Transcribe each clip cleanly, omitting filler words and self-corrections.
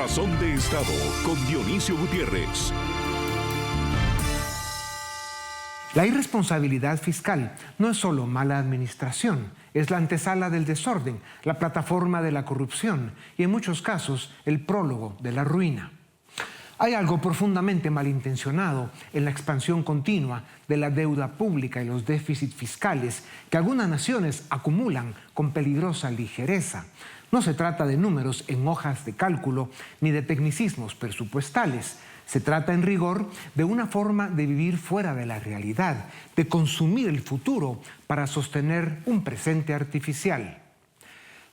Razón de Estado con Dionisio Gutiérrez. La irresponsabilidad fiscal no es solo mala administración, es la antesala del desorden, la plataforma de la corrupción y en muchos casos el prólogo de la ruina. Hay algo profundamente malintencionado en la expansión continua de la deuda pública y los déficits fiscales que algunas naciones acumulan con peligrosa ligereza. No se trata de números en hojas de cálculo ni de tecnicismos presupuestales. Se trata en rigor de una forma de vivir fuera de la realidad, de consumir el futuro para sostener un presente artificial.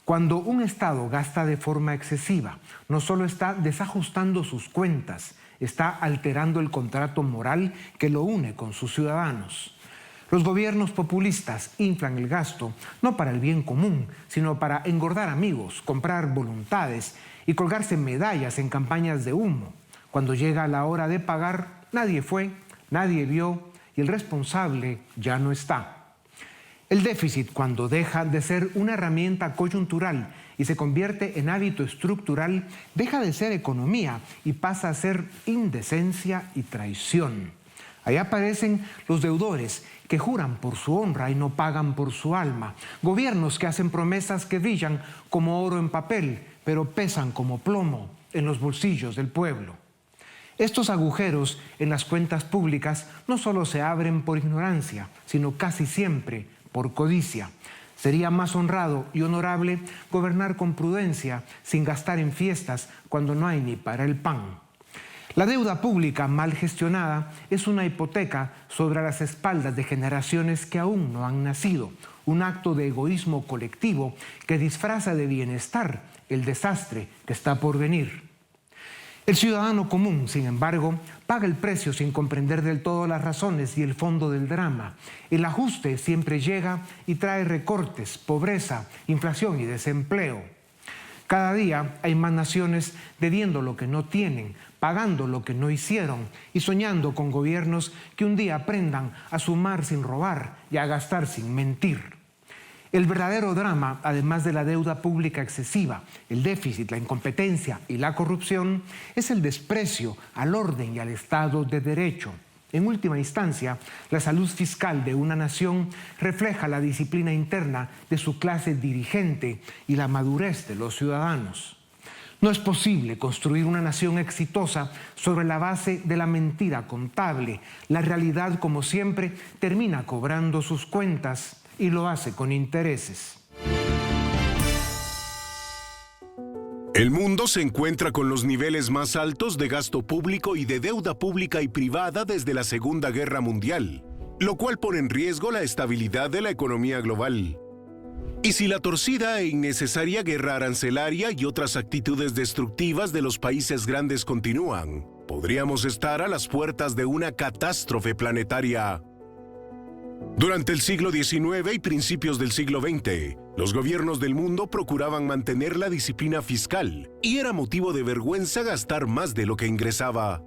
Cuando un Estado gasta de forma excesiva, no solo está desajustando sus cuentas, está alterando el contrato moral que lo une con sus ciudadanos. Los gobiernos populistas inflan el gasto no para el bien común, sino para engordar amigos, comprar voluntades y colgarse medallas en campañas de humo. Cuando llega la hora de pagar, nadie fue, nadie vio y el responsable ya no está. El déficit, cuando deja de ser una herramienta coyuntural y se convierte en hábito estructural, deja de ser economía y pasa a ser indecencia y traición. Ahí aparecen los deudores que juran por su honra y no pagan por su alma. Gobiernos que hacen promesas que brillan como oro en papel, pero pesan como plomo en los bolsillos del pueblo. Estos agujeros en las cuentas públicas no solo se abren por ignorancia, sino casi siempre por codicia. Sería más honrado y honorable gobernar con prudencia, sin gastar en fiestas cuando no hay ni para el pan. La deuda pública mal gestionada es una hipoteca sobre las espaldas de generaciones que aún no han nacido, un acto de egoísmo colectivo que disfraza de bienestar el desastre que está por venir. El ciudadano común, sin embargo, paga el precio sin comprender del todo las razones y el fondo del drama. El ajuste siempre llega y trae recortes, pobreza, inflación y desempleo. Cada día hay más naciones debiendo lo que no tienen, pagando lo que no hicieron y soñando con gobiernos que un día aprendan a sumar sin robar y a gastar sin mentir. El verdadero drama, además de la deuda pública excesiva, el déficit, la incompetencia y la corrupción, es el desprecio al orden y al Estado de Derecho. En última instancia, la salud fiscal de una nación refleja la disciplina interna de su clase dirigente y la madurez de los ciudadanos. No es posible construir una nación exitosa sobre la base de la mentira contable. La realidad, como siempre, termina cobrando sus cuentas y lo hace con intereses. El mundo se encuentra con los niveles más altos de gasto público y de deuda pública y privada desde la Segunda Guerra Mundial, lo cual pone en riesgo la estabilidad de la economía global. Y si la torcida e innecesaria guerra arancelaria y otras actitudes destructivas de los países grandes continúan, podríamos estar a las puertas de una catástrofe planetaria. Durante el siglo XIX y principios del siglo XX, los gobiernos del mundo procuraban mantener la disciplina fiscal y era motivo de vergüenza gastar más de lo que ingresaba.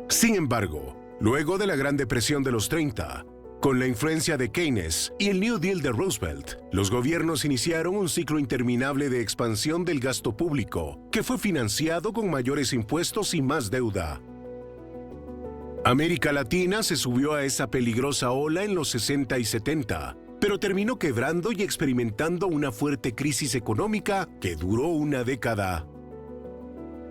Sin embargo, luego de la Gran Depresión de los 30, con la influencia de Keynes y el New Deal de Roosevelt, los gobiernos iniciaron un ciclo interminable de expansión del gasto público, que fue financiado con mayores impuestos y más deuda. América Latina se subió a esa peligrosa ola en los 60 y 70, pero terminó quebrando y experimentando una fuerte crisis económica que duró una década.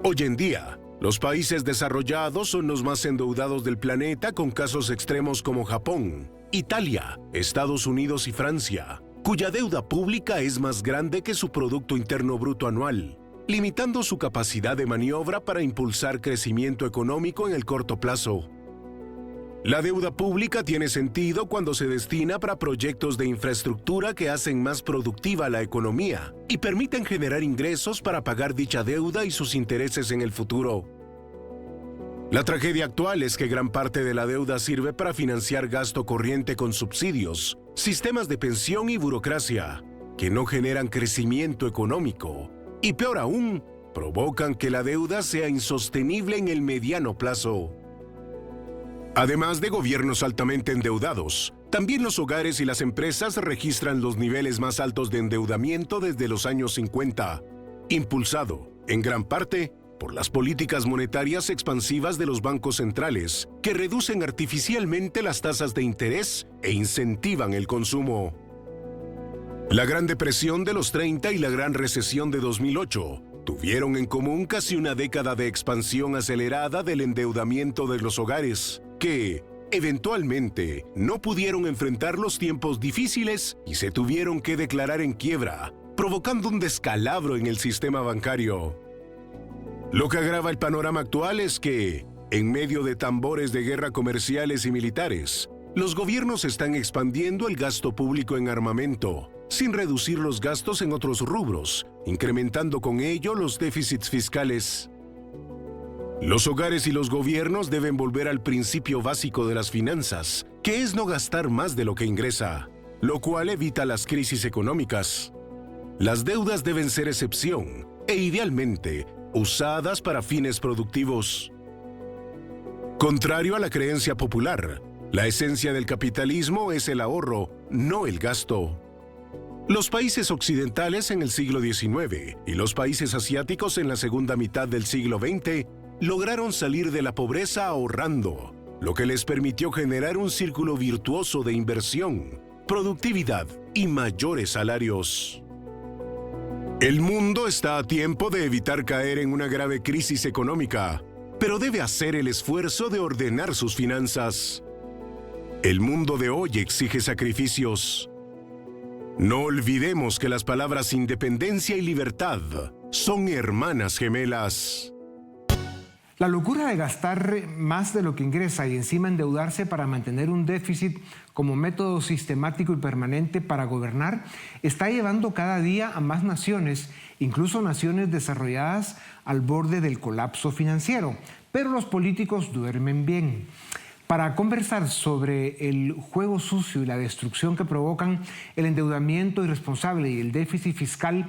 Hoy en día, los países desarrollados son los más endeudados del planeta, con casos extremos como Japón, Italia, Estados Unidos y Francia, cuya deuda pública es más grande que su Producto Interno Bruto anual, limitando su capacidad de maniobra para impulsar crecimiento económico en el corto plazo. La deuda pública tiene sentido cuando se destina para proyectos de infraestructura que hacen más productiva la economía y permiten generar ingresos para pagar dicha deuda y sus intereses en el futuro. La tragedia actual es que gran parte de la deuda sirve para financiar gasto corriente con subsidios, sistemas de pensión y burocracia, que no generan crecimiento económico y, peor aún, provocan que la deuda sea insostenible en el mediano plazo. Además de gobiernos altamente endeudados, también los hogares y las empresas registran los niveles más altos de endeudamiento desde los años 50, impulsado en gran parte por las políticas monetarias expansivas de los bancos centrales, que reducen artificialmente las tasas de interés e incentivan el consumo. La Gran Depresión de los 30 y la Gran Recesión de 2008 tuvieron en común casi una década de expansión acelerada del endeudamiento de los hogares, que, eventualmente, no pudieron enfrentar los tiempos difíciles y se tuvieron que declarar en quiebra, provocando un descalabro en el sistema bancario. Lo que agrava el panorama actual es que, en medio de tambores de guerra comerciales y militares, los gobiernos están expandiendo el gasto público en armamento, sin reducir los gastos en otros rubros, incrementando con ello los déficits fiscales. Los hogares y los gobiernos deben volver al principio básico de las finanzas, que es no gastar más de lo que ingresa, lo cual evita las crisis económicas. Las deudas deben ser excepción e, idealmente, usadas para fines productivos. Contrario a la creencia popular, la esencia del capitalismo es el ahorro, no el gasto. Los países occidentales en el siglo XIX y los países asiáticos en la segunda mitad del siglo XX lograron salir de la pobreza ahorrando, lo que les permitió generar un círculo virtuoso de inversión, productividad y mayores salarios. El mundo está a tiempo de evitar caer en una grave crisis económica, pero debe hacer el esfuerzo de ordenar sus finanzas. El mundo de hoy exige sacrificios. No olvidemos que las palabras independencia y libertad son hermanas gemelas. La locura de gastar más de lo que ingresa y encima endeudarse para mantener un déficit como método sistemático y permanente para gobernar está llevando cada día a más naciones, incluso naciones desarrolladas, al borde del colapso financiero. Pero los políticos duermen bien. Para conversar sobre el juego sucio y la destrucción que provocan el endeudamiento irresponsable y el déficit fiscal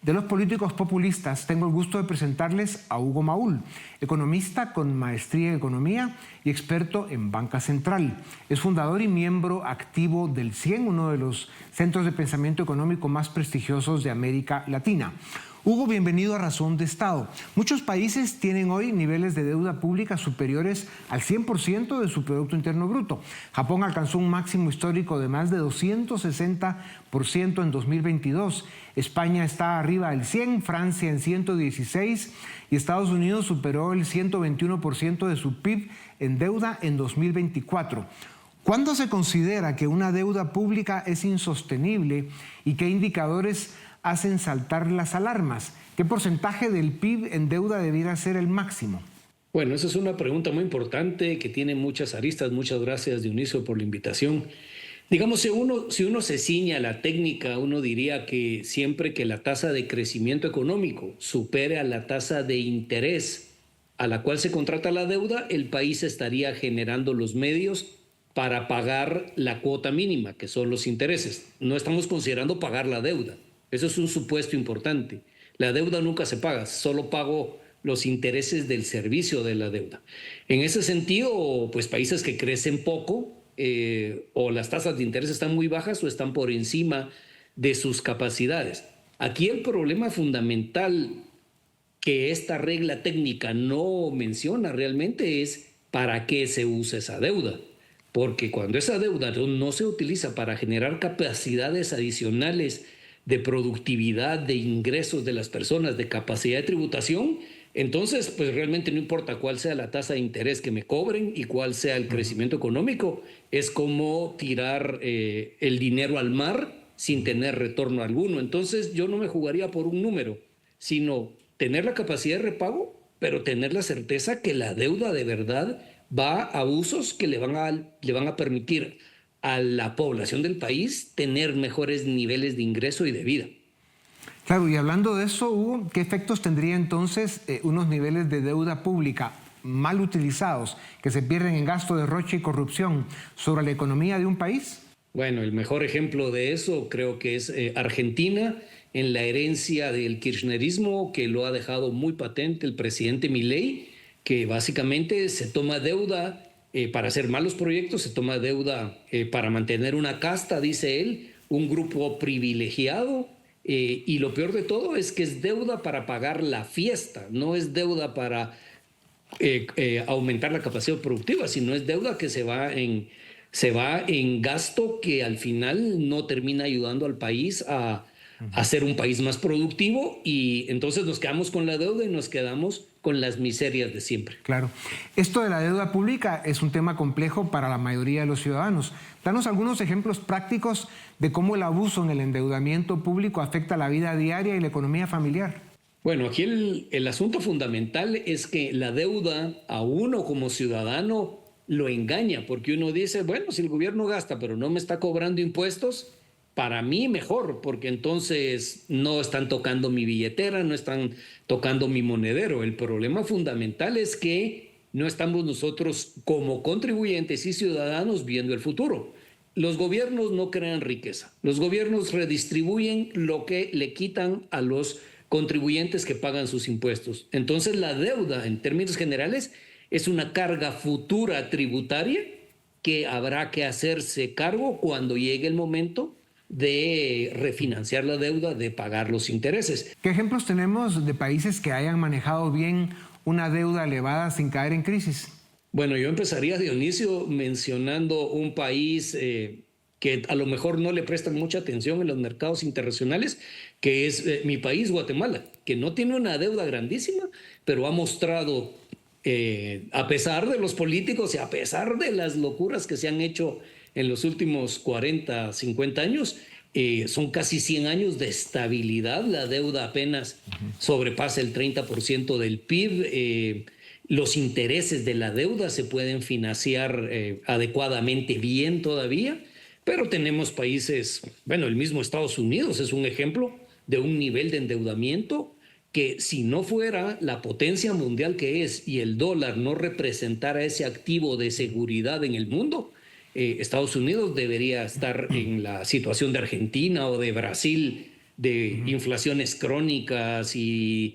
de los políticos populistas, tengo el gusto de presentarles a Hugo Maúl, economista con maestría en economía y experto en banca central. Es fundador y miembro activo del CIEN, uno de los centros de pensamiento económico más prestigiosos de América Latina. Hugo, bienvenido a Razón de Estado. Muchos países tienen hoy niveles de deuda pública superiores al 100% de su Producto Interno Bruto. Japón alcanzó un máximo histórico de más de 260% en 2022. España está arriba del 100%, Francia en 116% y Estados Unidos superó el 121% de su PIB en deuda en 2024. ¿Cuándo se considera que una deuda pública es insostenible y qué indicadores hacen saltar las alarmas? ¿Qué porcentaje del PIB en deuda debiera ser el máximo? Bueno, esa es una pregunta muy importante que tiene muchas aristas. Muchas gracias, Dionisio, por la invitación. Digamos, si uno se ciña a la técnica, uno diría que siempre que la tasa de crecimiento económico supere a la tasa de interés a la cual se contrata la deuda, el país estaría generando los medios para pagar la cuota mínima, que son los intereses. No estamos considerando pagar la deuda. Eso es un supuesto importante. La deuda nunca se paga, solo pago los intereses del servicio de la deuda. En ese sentido, pues países que crecen poco o las tasas de interés están muy bajas o están por encima de sus capacidades. Aquí el problema fundamental que esta regla técnica no menciona realmente es para qué se usa esa deuda. Porque cuando esa deuda no se utiliza para generar capacidades adicionales de productividad, de ingresos de las personas, de capacidad de tributación, entonces pues realmente no importa cuál sea la tasa de interés que me cobren y cuál sea el crecimiento económico, es como tirar el dinero al mar sin tener retorno alguno. Entonces yo no me jugaría por un número, sino tener la capacidad de repago, pero tener la certeza que la deuda de verdad va a usos que le van a permitir a la población del país tener mejores niveles de ingreso y de vida. Claro, y hablando de eso, Hugo, ¿qué efectos tendría entonces unos niveles de deuda pública mal utilizados, que se pierden en gasto, derroche y corrupción sobre la economía de un país? Bueno, el mejor ejemplo de eso creo que es Argentina, en la herencia del kirchnerismo, que lo ha dejado muy patente el presidente Milei, que básicamente se toma deuda para hacer malos proyectos, se toma deuda para mantener una casta, dice él, un grupo privilegiado Y lo peor de todo es que es deuda para pagar la fiesta, no es deuda para aumentar la capacidad productiva, sino es deuda que se va en gasto que al final no termina ayudando al país a ser un país más productivo, y entonces nos quedamos con la deuda y nos quedamos con las miserias de siempre. Claro. Esto de la deuda pública es un tema complejo para la mayoría de los ciudadanos. Danos algunos ejemplos prácticos de cómo el abuso en el endeudamiento público afecta la vida diaria y la economía familiar. Bueno, aquí el asunto fundamental es que la deuda a uno como ciudadano lo engaña, porque uno dice, bueno, si el gobierno gasta pero no me está cobrando impuestos, para mí mejor, porque entonces no están tocando mi billetera, no están tocando mi monedero. El problema fundamental es que no estamos nosotros como contribuyentes y ciudadanos viendo el futuro. Los gobiernos no crean riqueza, los gobiernos redistribuyen lo que le quitan a los contribuyentes que pagan sus impuestos. Entonces la deuda, en términos generales, es una carga futura tributaria que habrá que hacerse cargo cuando llegue el momento de refinanciar la deuda, de pagar los intereses. ¿Qué ejemplos tenemos de países que hayan manejado bien una deuda elevada sin caer en crisis? Bueno, yo empezaría, Dionisio, mencionando un país que a lo mejor no le prestan mucha atención en los mercados internacionales, que es mi país, Guatemala, que no tiene una deuda grandísima, pero ha mostrado, a pesar de los políticos y a pesar de las locuras que se han hecho en los últimos 40, 50 años, son casi 100 años de estabilidad. La deuda apenas sobrepasa el 30% del PIB. Los intereses de la deuda se pueden financiar adecuadamente bien todavía, pero tenemos países, bueno, el mismo Estados Unidos es un ejemplo de un nivel de endeudamiento que, si no fuera la potencia mundial que es y el dólar no representara ese activo de seguridad en el mundo, Estados Unidos debería estar en la situación de Argentina o de Brasil, de inflaciones crónicas y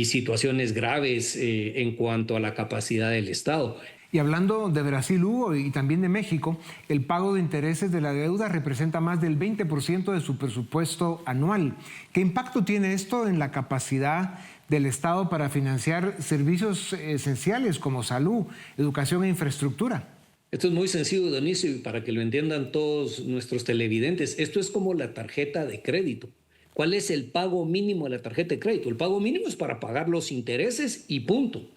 situaciones graves en cuanto a la capacidad del Estado. Y hablando de Brasil, Hugo, y también de México, el pago de intereses de la deuda representa más del 20% de su presupuesto anual. ¿Qué impacto tiene esto en la capacidad del Estado para financiar servicios esenciales como salud, educación e infraestructura? Esto es muy sencillo, Dionisio, y para que lo entiendan todos nuestros televidentes, esto es como la tarjeta de crédito. ¿Cuál es el pago mínimo de la tarjeta de crédito? El pago mínimo es para pagar los intereses y punto.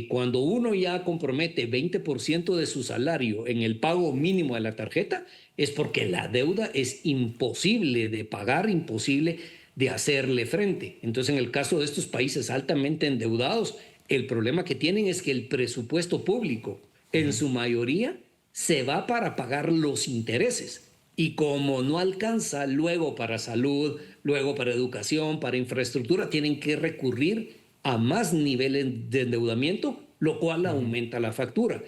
Cuando uno ya compromete 20% de su salario en el pago mínimo de la tarjeta, es porque la deuda es imposible de pagar, imposible de hacerle frente. Entonces, en el caso de estos países altamente endeudados, el problema que tienen es que el presupuesto público, en su mayoría, se va para pagar los intereses. Y como no alcanza luego para salud, luego para educación, para infraestructura, tienen que recurrir a más niveles de endeudamiento, lo cual aumenta la factura.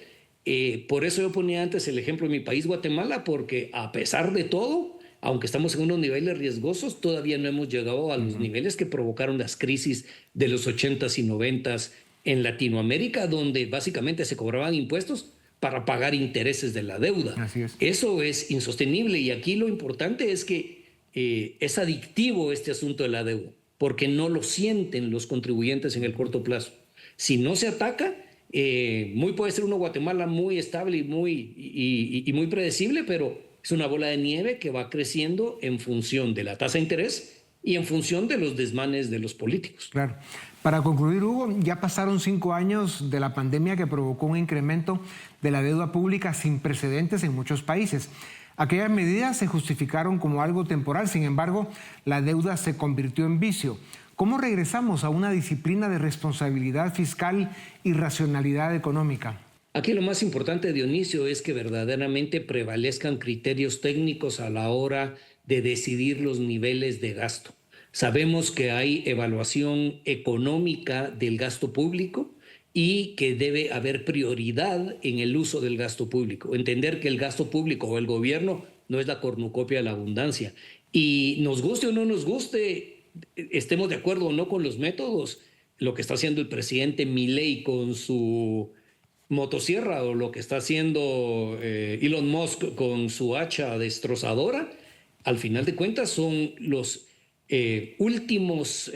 Por eso yo ponía antes el ejemplo de mi país, Guatemala, porque a pesar de todo, aunque estamos en unos niveles riesgosos, todavía no hemos llegado a los niveles que provocaron las crisis de los 80s y 90s en Latinoamérica, donde básicamente se cobraban impuestos para pagar intereses de la deuda. Así es. Eso es insostenible, y aquí lo importante es que es adictivo este asunto de la deuda, porque no lo sienten los contribuyentes en el corto plazo. Si no se ataca, puede ser una Guatemala muy estable y muy predecible, pero es una bola de nieve que va creciendo en función de la tasa de interés y en función de los desmanes de los políticos. Claro. Para concluir, Hugo, ya pasaron 5 años de la pandemia que provocó un incremento de la deuda pública sin precedentes en muchos países. Aquellas medidas se justificaron como algo temporal, sin embargo, la deuda se convirtió en vicio. ¿Cómo regresamos a una disciplina de responsabilidad fiscal y racionalidad económica? Aquí lo más importante, Dionisio, es que verdaderamente prevalezcan criterios técnicos a la hora de decidir los niveles de gasto. Sabemos que hay evaluación económica del gasto público y que debe haber prioridad en el uso del gasto público. Entender que el gasto público o el gobierno no es la cornucopia de la abundancia. Y nos guste o no nos guste, estemos de acuerdo o no con los métodos, lo que está haciendo el presidente Milei con su motosierra o lo que está haciendo Elon Musk con su hacha destrozadora, al final de cuentas son los últimos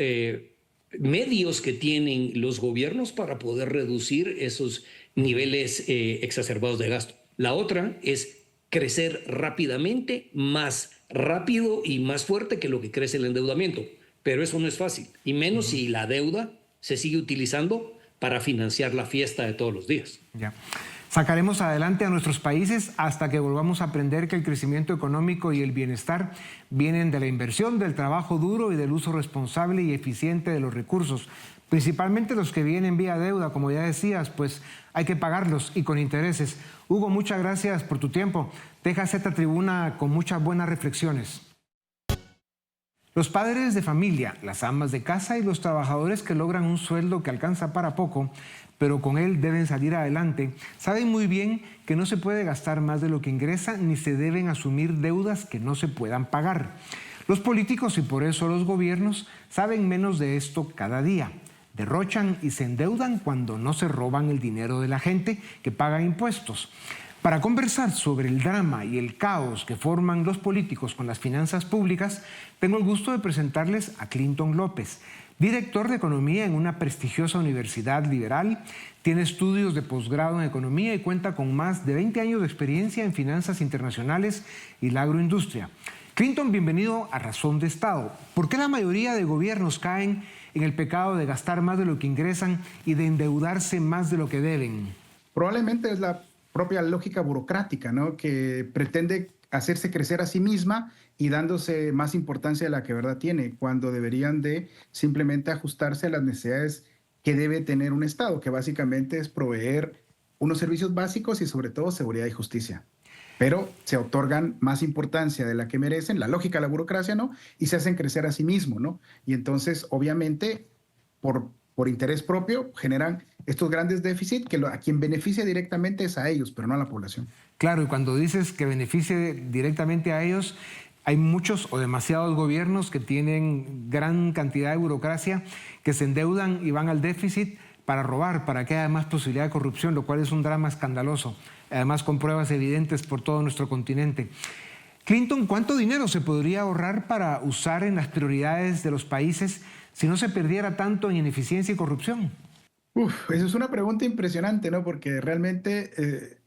medios que tienen los gobiernos para poder reducir esos niveles exacerbados de gasto. La otra es crecer rápidamente, más rápido y más fuerte que lo que crece el endeudamiento. Pero eso no es fácil, y menos si la deuda se sigue utilizando para financiar la fiesta de todos los días. Ya. Sacaremos adelante a nuestros países hasta que volvamos a aprender que el crecimiento económico y el bienestar vienen de la inversión, del trabajo duro y del uso responsable y eficiente de los recursos, principalmente los que vienen vía deuda, como ya decías, pues hay que pagarlos y con intereses. Hugo, muchas gracias por tu tiempo. Dejas esta tribuna con muchas buenas reflexiones. Los padres de familia, las amas de casa y los trabajadores que logran un sueldo que alcanza para poco, pero con él deben salir adelante, saben muy bien que no se puede gastar más de lo que ingresa ni se deben asumir deudas que no se puedan pagar. Los políticos y por eso los gobiernos saben menos de esto cada día. Derrochan y se endeudan cuando no se roban el dinero de la gente que paga impuestos. Para conversar sobre el drama y el caos que forman los políticos con las finanzas públicas, tengo el gusto de presentarles a Clinton López, director de Economía en una prestigiosa universidad liberal, tiene estudios de posgrado en Economía y cuenta con más de 20 años de experiencia en finanzas internacionales y la agroindustria. Clinton, bienvenido a Razón de Estado. ¿Por qué la mayoría de gobiernos caen en el pecado de gastar más de lo que ingresan y de endeudarse más de lo que deben? Probablemente es la propia lógica burocrática, ¿no? Que pretende hacerse crecer a sí misma y dándose más importancia de la que de verdad tiene, cuando deberían de simplemente ajustarse a las necesidades que debe tener un Estado, que básicamente es proveer unos servicios básicos y sobre todo seguridad y justicia. Pero se otorgan más importancia de la que merecen, la lógica de la burocracia, ¿no? Y se hacen crecer a sí mismo, ¿no? Y entonces, obviamente, por interés propio, generan estos grandes déficits que a quien beneficia directamente es a ellos, pero no a la población. Claro, y cuando dices que beneficie directamente a ellos, hay muchos o demasiados gobiernos que tienen gran cantidad de burocracia, que se endeudan y van al déficit para robar, para que haya más posibilidad de corrupción, lo cual es un drama escandaloso, además con pruebas evidentes por todo nuestro continente. Clinton, ¿cuánto dinero se podría ahorrar para usar en las prioridades de los países si no se perdiera tanto en ineficiencia y corrupción? Eso es una pregunta impresionante, ¿no? Porque realmente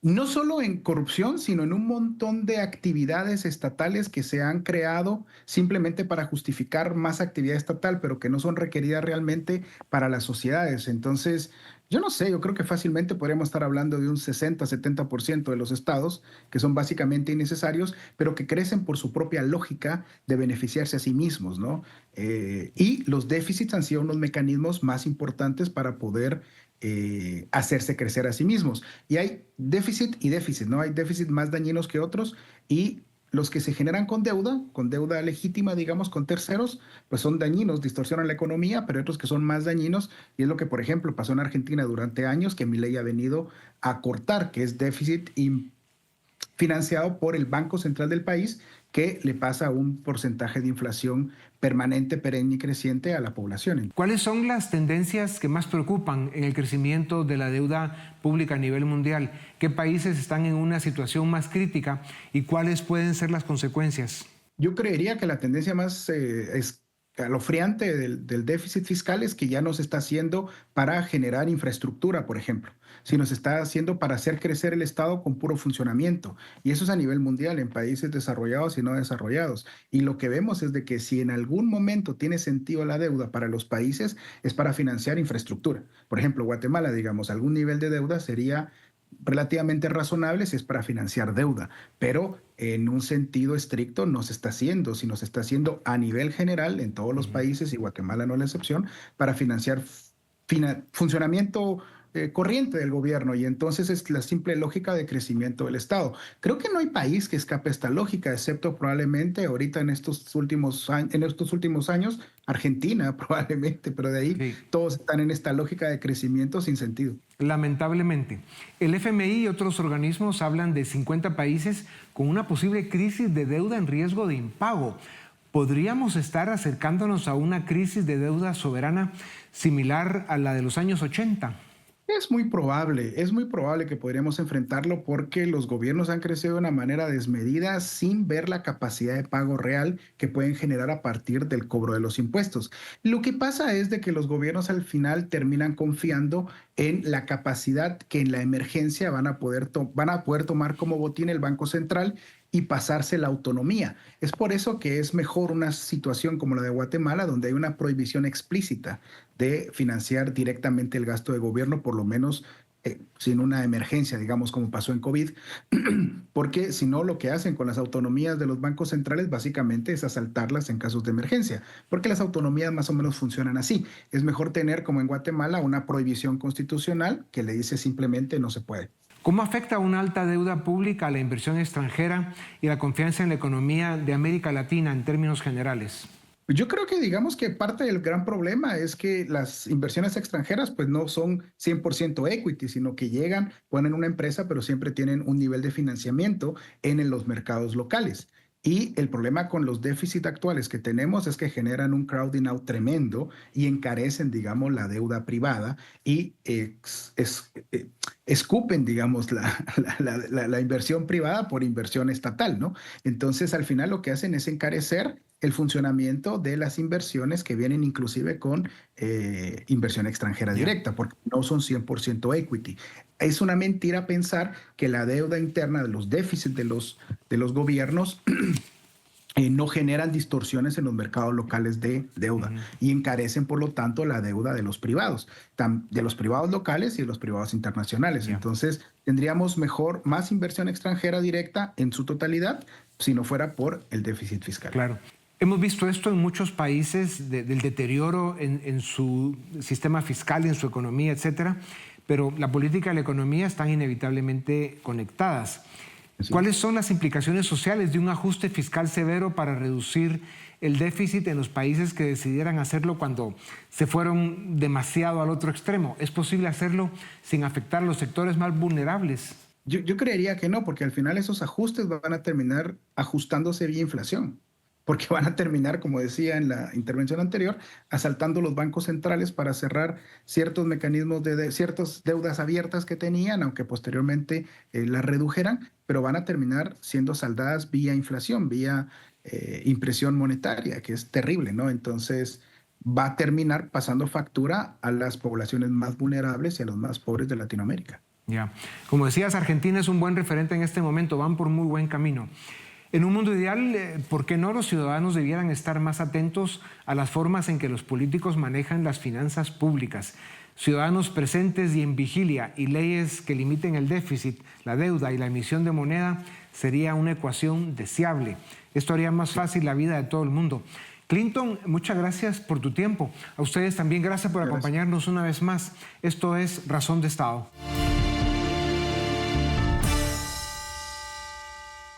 no solo en corrupción, sino en un montón de actividades estatales que se han creado simplemente para justificar más actividad estatal, pero que no son requeridas realmente para las sociedades. Entonces, yo no sé, yo creo que fácilmente podríamos estar hablando de un 60-70% de los estados que son básicamente innecesarios, pero que crecen por su propia lógica de beneficiarse a sí mismos, ¿no? Y los déficits han sido unos mecanismos más importantes para poder hacerse crecer a sí mismos. Y hay déficit y déficit, ¿no? Hay déficits más dañinos que otros y los que se generan con deuda legítima, digamos, con terceros, pues son dañinos, distorsionan la economía, pero hay otros que son más dañinos y es lo que, por ejemplo, pasó en Argentina durante años, que Milei ha venido a cortar, que es déficit financiado por el Banco Central del país, que le pasa un porcentaje de inflación permanente, perenne y creciente a la población. ¿Cuáles son las tendencias que más preocupan en el crecimiento de la deuda pública a nivel mundial? ¿Qué países están en una situación más crítica y cuáles pueden ser las consecuencias? Yo creería que la tendencia más escalofriante del déficit fiscal es que ya no se está haciendo para generar infraestructura, por ejemplo, sino se está haciendo para hacer crecer el Estado con puro funcionamiento. Y eso es a nivel mundial, en países desarrollados y no desarrollados. Y lo que vemos es de que si en algún momento tiene sentido la deuda para los países, es para financiar infraestructura. Por ejemplo, Guatemala, digamos, algún nivel de deuda sería relativamente razonable si es para financiar deuda, pero en un sentido estricto no se está haciendo, sino se está haciendo a nivel general en todos los países, y Guatemala no es la excepción, para financiar funcionamiento corriente del gobierno, y entonces es la simple lógica de crecimiento del Estado. Creo que no hay país que escape a esta lógica, excepto probablemente ahorita en estos últimos años, Argentina probablemente, pero de ahí todos están en esta lógica de crecimiento sin sentido. Lamentablemente, el FMI y otros organismos hablan de 50 países con una posible crisis de deuda en riesgo de impago. ¿Podríamos estar acercándonos a una crisis de deuda soberana similar a la de los años 80? Es muy probable que podríamos enfrentarlo porque los gobiernos han crecido de una manera desmedida sin ver la capacidad de pago real que pueden generar a partir del cobro de los impuestos. Lo que pasa es de que los gobiernos al final terminan confiando en la capacidad que en la emergencia van a poder tomar como botín el Banco Central y pasarse la autonomía. Es por eso que es mejor una situación como la de Guatemala, donde hay una prohibición explícita de financiar directamente el gasto de gobierno, por lo menos sin una emergencia, digamos, como pasó en COVID, porque si no, lo que hacen con las autonomías de los bancos centrales básicamente es asaltarlas en casos de emergencia, porque las autonomías más o menos funcionan así. Es mejor tener, como en Guatemala, una prohibición constitucional que le dice simplemente no se puede. ¿Cómo afecta una alta deuda pública a la inversión extranjera y la confianza en la economía de América Latina en términos generales? Yo creo que digamos que parte del gran problema es que las inversiones extranjeras pues no son 100% equity, sino que llegan, ponen una empresa, pero siempre tienen un nivel de financiamiento en los mercados locales. Y el problema con los déficits actuales que tenemos es que generan un crowding out tremendo y encarecen, digamos, la deuda privada y escupen, digamos, la inversión privada por inversión estatal, ¿no? Entonces, al final lo que hacen es encarecer el funcionamiento de las inversiones que vienen inclusive con inversión extranjera directa, porque no son 100% equity. Es una mentira pensar que la deuda interna de los déficits de los gobiernos no generan distorsiones en los mercados locales de deuda y encarecen, por lo tanto, la deuda de los privados locales y de los privados internacionales. Entonces, tendríamos más inversión extranjera directa en su totalidad si no fuera por el déficit fiscal. Claro. Hemos visto esto en muchos países del deterioro en su sistema fiscal, en su economía, etcétera, pero la política y la economía están inevitablemente conectadas. ¿Cuáles son las implicaciones sociales de un ajuste fiscal severo para reducir el déficit en los países que decidieran hacerlo cuando se fueron demasiado al otro extremo? ¿Es posible hacerlo sin afectar a los sectores más vulnerables? Yo creería que no, porque al final esos ajustes van a terminar ajustándose vía inflación, porque van a terminar, como decía en la intervención anterior, asaltando los bancos centrales para cerrar ciertos mecanismos de ciertas deudas abiertas que tenían, aunque posteriormente las redujeran, pero van a terminar siendo saldadas vía inflación, vía impresión monetaria, que es terrible, ¿no? Entonces va a terminar pasando factura a las poblaciones más vulnerables y a los más pobres de Latinoamérica. Ya. Como decías, Argentina es un buen referente en este momento, van por muy buen camino. En un mundo ideal, ¿por qué no los ciudadanos debieran estar más atentos a las formas en que los políticos manejan las finanzas públicas? Ciudadanos presentes y en vigilia y leyes que limiten el déficit, la deuda y la emisión de moneda sería una ecuación deseable. Esto haría más fácil la vida de todo el mundo. Clinton, muchas gracias por tu tiempo. A ustedes también gracias por acompañarnos una vez más. Esto es Razón de Estado.